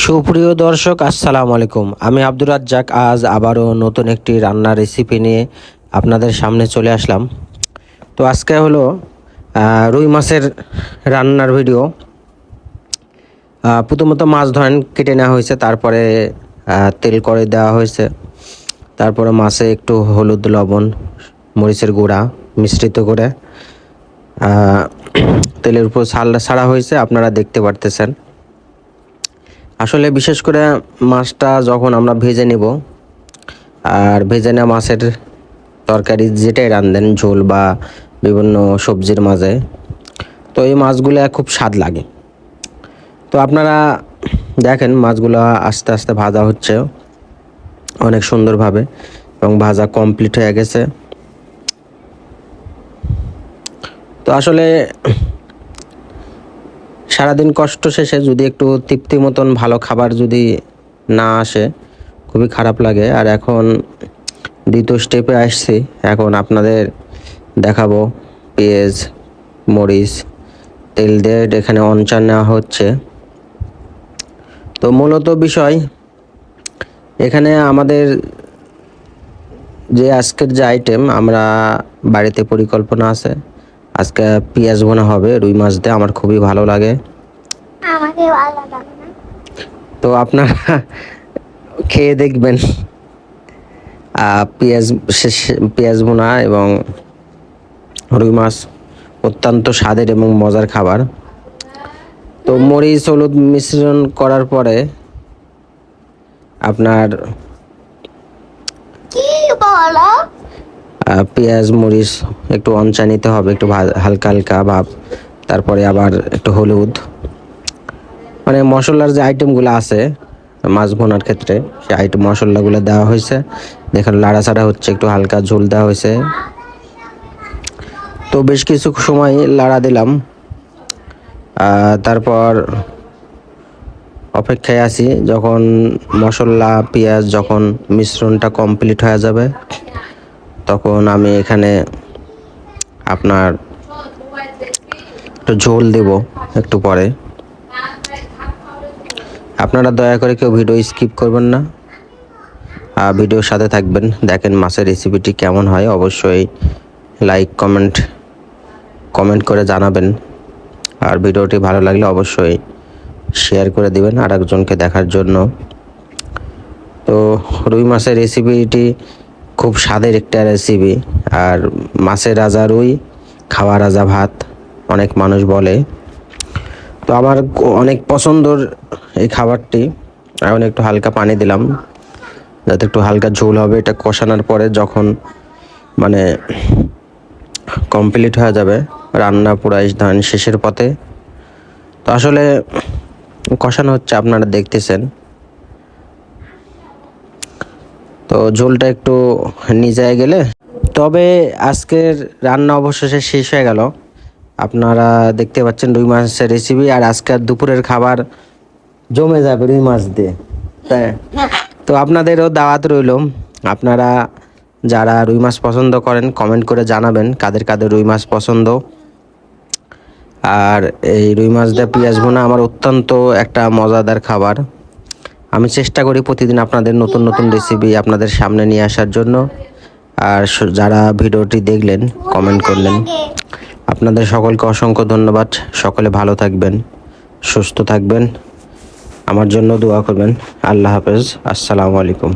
সুপ্রিয় দর্শক, আসসালামু আলাইকুম। আমি আব্দুর রাজ্জাক আজ আবারও নতুন একটি রান্নার রেসিপি নিয়ে আপনাদের সামনে চলে আসলাম। তো আজকে হলো রুই মাছের রান্নার ভিডিও। প্রথমত মাছ ধরেন কেটে নেওয়া হয়েছে, তারপরে তেল করে দেওয়া হয়েছে, তারপরে মাছে একটু হলুদ, লবণ, মরিচের গুঁড়া মিশ্রিত করে তেলের উপর ছাড়া হয়েছে, আপনারা দেখতে পারতেছেন। আসলে বিশেষ করে মাছটা যখন আমরা ভেজে নেব, আর ভেজে নেওয়া মাছের তরকারি যেটাই রান্ধেন, ঝোল বা বিভিন্ন সবজির মাঝে, তো এই মাছগুলো খুব স্বাদ লাগে। তো আপনারা দেখেন মাছগুলো আস্তে আস্তে ভাজা হচ্ছে অনেক সুন্দরভাবে, এবং ভাজা কমপ্লিট হয়ে গেছে। তো আসলে সারাদিন কষ্ট শেষে যদি একটু তৃপ্তি মতন ভালো খাবার যদি না আসে, খুবই খারাপ লাগে। আর এখন দ্বিতীয় স্টেপে আসছি, এখন আপনাদের দেখাবো পেঁয়াজ, মরিচ, তেল দিয়ে এখানে অনচান নেওয়া হচ্ছে। তো মূলত বিষয় এখানে আমাদের যে আজকের যে আইটেম, আমরা বাড়িতে পরিকল্পনা আছে আজকে পেঁয়াজ বোনা হবে রুই মাছ দিয়ে। আমার খুবই ভালো লাগে। তো আপনারা খেয়ে দেখবেন পেঁয়াজ বোনা এবং রুই মাছ অত্যন্ত স্বাদের এবং মজার খাবার। তো মরিচ হলুদ মিশ্রণ করার পরে আপনার পেঁয়াজ মরিচ একটু অনচা নিতে হবে, একটু হালকা হালকা ভাব, তারপরে আবার একটু হলুদ, মানে মশলার যে আইটেমগুলো আছে মাছ ভোনার ক্ষেত্রে, সেই আইটেম মশলাগুলো দেওয়া হয়েছে। দেখেন লাড়াচাড়া হচ্ছে, একটু হালকা ঝোল দেওয়া হয়েছে। তো বেশ কিছু সময় লাড়া দিলাম, তারপর অপেক্ষায় আছি যখন মশলা পেঁয়াজ যখন মিশ্রণটা কমপ্লিট হয়ে যাবে, তখন আমি এখানে আপনার একটু ঝোল দেব একটু পরে। আপনারা দয়া করে কেউ ভিডিও স্কিপ করবেন না, ভিডিওর সাথে থাকবেন। দেখেন মাছের রেসিপিটি কেমন হয়, অবশ্যই লাইক কমেন্ট করে জানাবেন। আর ভিডিওটি ভালো লাগলে অবশ্যই শেয়ার করে দিবেন আর একজনকে দেখার জন্য। তো রুই মাছের রেসিপিটি খুব স্বাদের একটা রেসিপি। আর মাছের রাজা রুই, খাওয়া রাজা ভাত, অনেক মানুষ বলে। তো আমার অনেক পছন্দর এই খাবারটি। এখন একটু হালকা পানি দিলাম যাতে একটু হালকা ঝোল হবে। এটা কষানোর পরে যখন মানে কমপ্লিট হয়ে যাবে, রান্না পুরাই ধান শেষের পথে। তো আসলে কষানো হচ্ছে, আপনারা দেখতেছেন। তো ঝোলটা একটু নিজায় গেলে, তবে আজকের রান্না অবশেষে শেষ হয়ে গেল। আপনারা দেখতে পাচ্ছেন রুই মাছের রেসিপি, আর আজকের দুপুরের খাবার জমে যাবে রুই মাছ দিয়ে। তাই তো আপনাদেরও দাওয়াত রইল। আপনারা যারা রুই মাছ পছন্দ করেন কমেন্ট করে জানাবেন কাদের কাদের রুই মাছ পছন্দ। আর এই রুই মাছ দিয়ে পেঁয়াজ ভুনা আমার অত্যন্ত একটা মজাদার খাবার। আমি চেষ্টা করি প্রতিদিন আপনাদের নতুন নতুন রেসিপি আপনাদের সামনে নিয়ে আসার জন্য। আর যারা ভিডিওটি দেখলেন, কমেন্ট করলেন, আপনাদের সকলকে অসংখ্য ধন্যবাদ। সকলে ভালো থাকবেন, সুস্থ থাকবেন, আমার জন্য দোয়া করবেন। আল্লাহ হাফেজ, আসসালামু আলাইকুম।